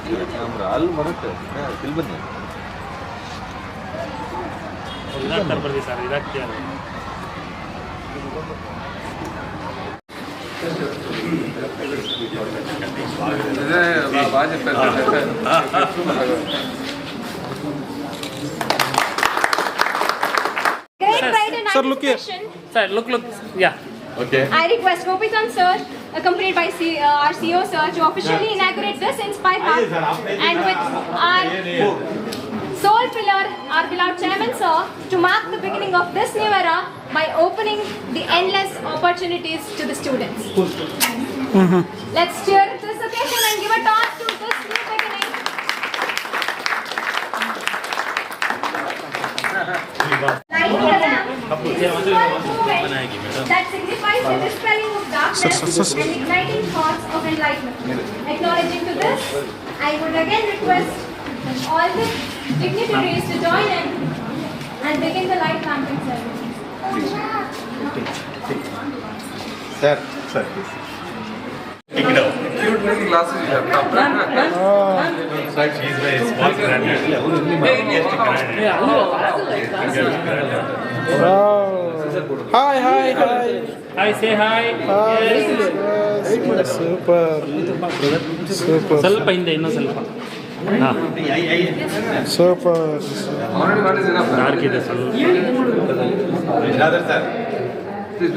Camera. All monotone. Film ni. इधर कर पर सर इधर क्या है Sir, look here. Sir, look, yeah. Okay. I request Gopichand sir, accompanied by our CEO sir, to officially inaugurate this Inspire Hub, and with our sole pillar, our beloved chairman sir, to mark the beginning of this new era by opening the endless opportunities to the students. Let's cheer this occasion and give a toast to this new beginning. That signifies the dispelling of darkness and igniting thoughts of enlightenment. Acknowledging to this, I would again request all the dignitaries to join in and begin the light lamping ceremony. Sir, please. Take it out. Cute looking glasses you have. Sir, she is very small granite. Wow. Hi. Hi, say hi. Yes. Super. ಸ್ವಲ್ಪ ಹಿಂದೆ ಇನ್ನೂ ಸ್ವಲ್ಪ Super. Already one is enough. Dark ಇದೆ ಸ್ವಲ್ಪ Another sir. Please.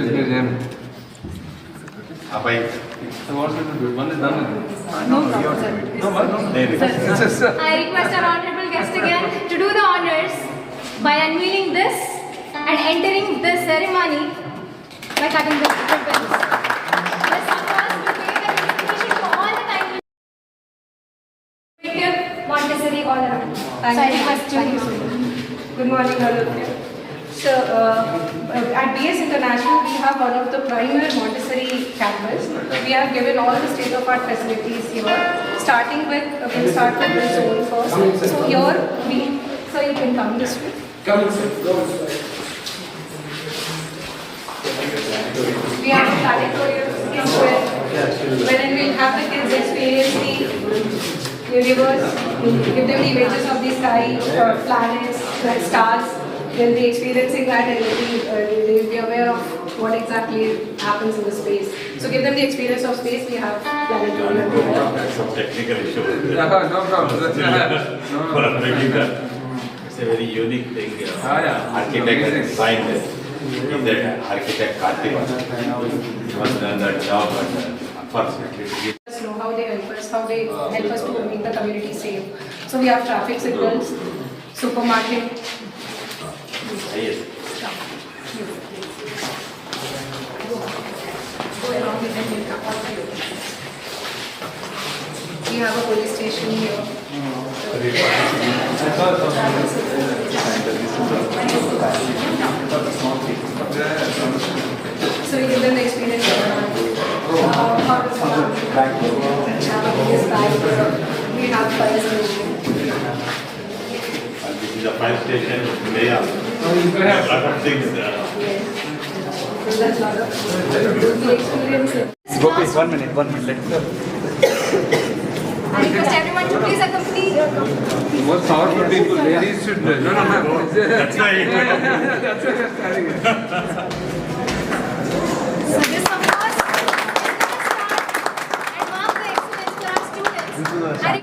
Apai. So what's it to do? One is done. No problem, sir. I request our honorable guest again to do the honors by unveiling this and entering the ceremony by cutting the ribbons. Let's first to pay the recognition to all the time Montessori all around. So I request you. Good morning, all of you. So, at BS International, we have one of the primary Montessori campus. We have given all the state-of-art facilities here. Starting with, we'll start with the zone first. So here, so you can come this way. We have a planetarium wherein we'll have the kids experience the universe, give them the images of the sky, planets, stars. They'll be experiencing that and they'll be aware of what exactly happens in the space. So give them the experience of space. We have planetarium. Some technical issue. No problem. It's a very unique thing. Yeah. Architect designed it. That architect Karthik was done that job, but unfortunately. Know how they help us, to make the community safe. So we have traffic signals, supermarket. Yes. We have a police station here. So we give them the experience of how does we have fire station. This is a fire station. They have a lot of things. So that's a lot of the experience. Gopi, 1 minute. I request everyone to please accompany. Most powerful people, ladies should. No. That's why. So this of course and mark the excellence for our students. I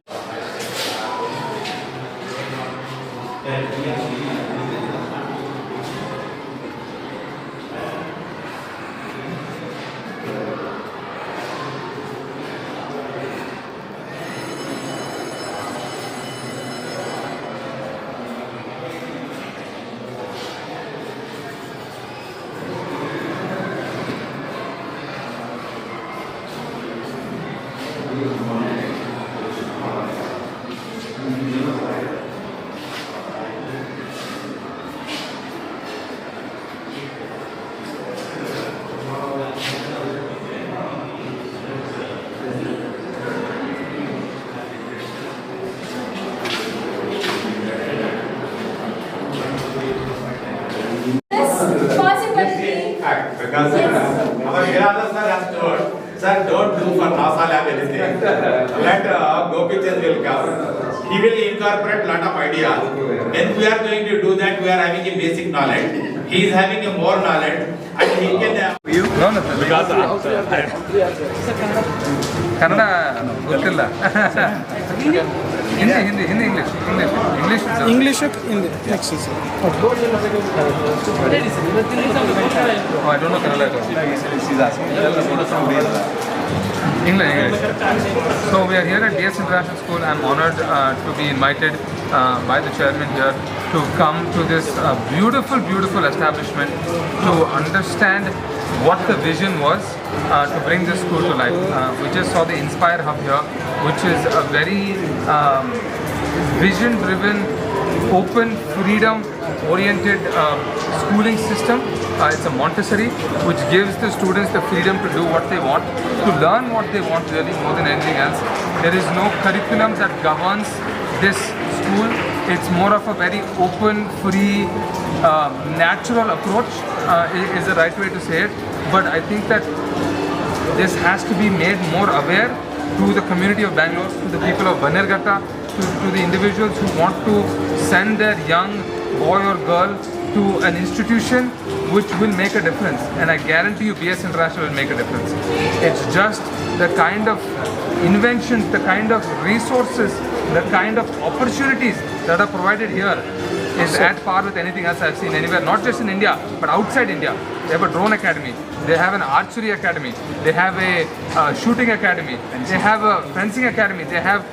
Because our Sir has told, sir, don't do for NASA lab anything. Let Gopichand will come. He will incorporate lot of ideas. When we are going to do that, we are having a basic knowledge. He is having a more knowledge, and he can. No, Kannada ಗೊತ್ತಿಲ್ಲ. Hindi, English. English, Hindi. Next is. Oh, I don't know Kannada. English. So we are here at DS International School. I'm honored to be invited by the chairman here to come to this beautiful establishment to understand what the vision was to bring this school to life. We just saw the Inspire Hub here, which is a very vision-driven, open, freedom-oriented schooling system. It's a Montessori, which gives the students the freedom to do what they want, to learn what they want really more than anything else. There is no curriculum that governs this school. It's more of a very open, free, natural approach is the right way to say it. But I think that this has to be made more aware to the community of Bangalore, to the people of Banerghatta, to the individuals who want to send their young boy or girl to an institution which will make a difference. And I guarantee you BS International will make a difference. It's just the kind of inventions, the kind of resources, the kind of opportunities that are provided here is at par with anything else I've seen anywhere, not just in India, but outside India. They have a drone academy, they have an archery academy, they have a shooting academy, they have a fencing academy, they have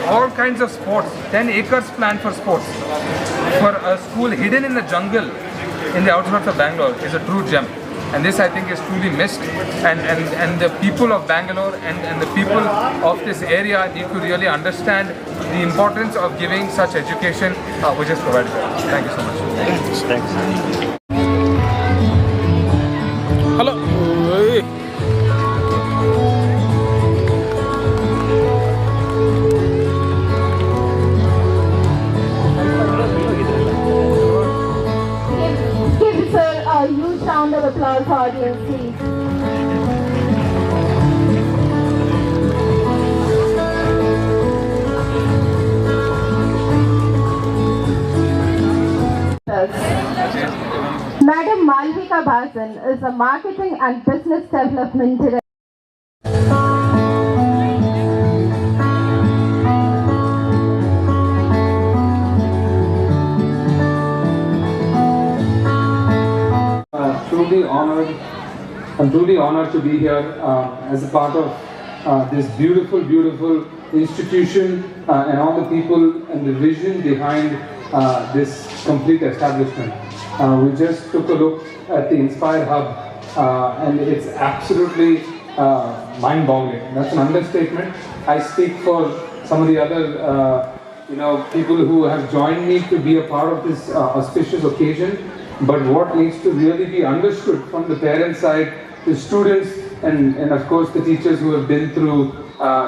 all kinds of sports, 10 acres planned for sports. For a school hidden in the jungle in the outskirts of Bangalore is a true gem. And this I think is truly missed, and the people of Bangalore and the people of this area need to really understand the importance of giving such education which is provided. Thank you so much. Thanks. Hello. Hey. Give sir a huge round of applause, audience, please. Madam Malvika Bhasan is a marketing and business development director. I'm truly honored to be here as a part of this beautiful institution and all the people and the vision behind this complete establishment. We just took a look at the Inspire Hub and it's absolutely mind-boggling. That's an understatement. I speak for some of the other people who have joined me to be a part of this auspicious occasion. But what needs to really be understood from the parent side, the students, and of course the teachers who have been through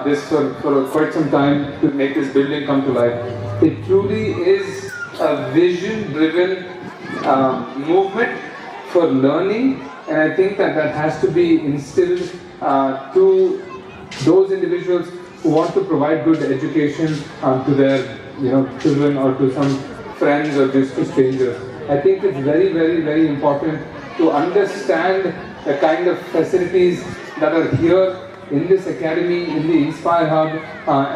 this for quite some time to make this building come to life. It truly is a vision-driven movement for learning, and I think that has to be instilled to those individuals who want to provide good education to their children or to some friends or just to strangers. I think it's very important to understand the kind of facilities that are here in this academy, in the Inspire Hub,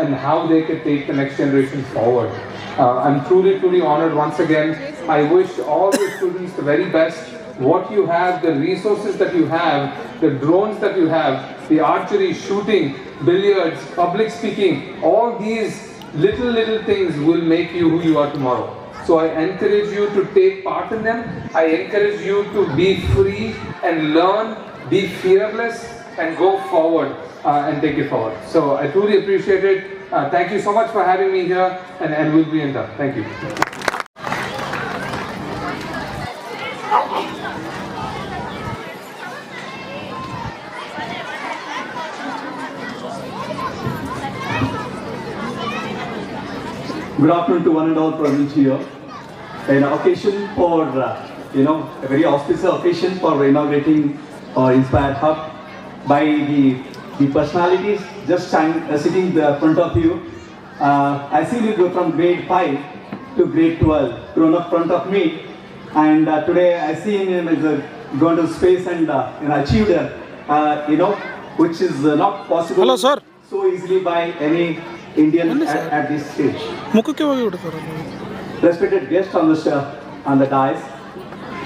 and how they can take the next generation forward. I'm truly honored once again. I wish all the students the very best. What you have, the resources that you have, the drones that you have, the archery, shooting, billiards, public speaking, all these little things will make you who you are tomorrow. So I encourage you to take part in them. I encourage you to be free and learn, be fearless, and go forward and take it forward. So I truly appreciate it. Thank you so much for having me here, and we'll be in touch. Thank you. Good afternoon to one and all present here. An occasion for, a very auspicious occasion for inaugurating Inspire Hub by the the personalities just sitting in front of you. I see you go from grade 5 to grade 12, grown up front of me. And today I see him as gone to space and achieved, which is not possible Hello, sir. so easily by any Indian at this stage. ಮುಖಕ್ಕೆ ಹೋಗಿ ಬಿಡು sir. Respected guests on the dais,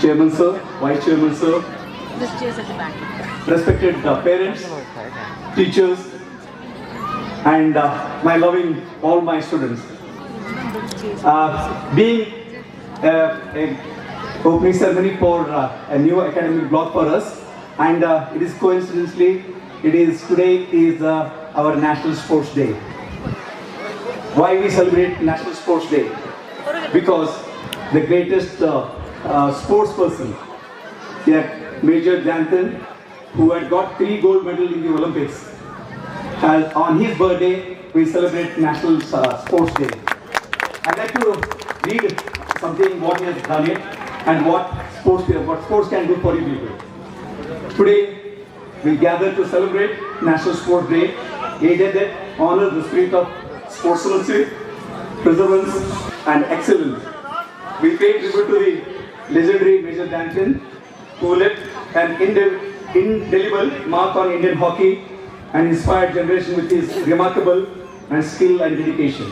Chairman sir, Vice Chairman sir, respected parents, teachers, and my loving all my students. Being a opening ceremony for a new academic block for us, and it is coincidentally, today is our National Sports Day. Why we celebrate National Sports Day? Because the greatest sports person, Major Dhyanchand, who had got 3 gold medals in the Olympics, on his birthday we celebrate National Sports Day. I'd like to read something what he has done it and what sports can do for you people. Today we gather to celebrate National Sports Day, a day that honors the spirit of sportsmanship, perseverance, and excellence. We pay tribute to the legendary Major Dhyanchand, who left an indelible mark on Indian hockey and inspired generation with his remarkable skill and dedication.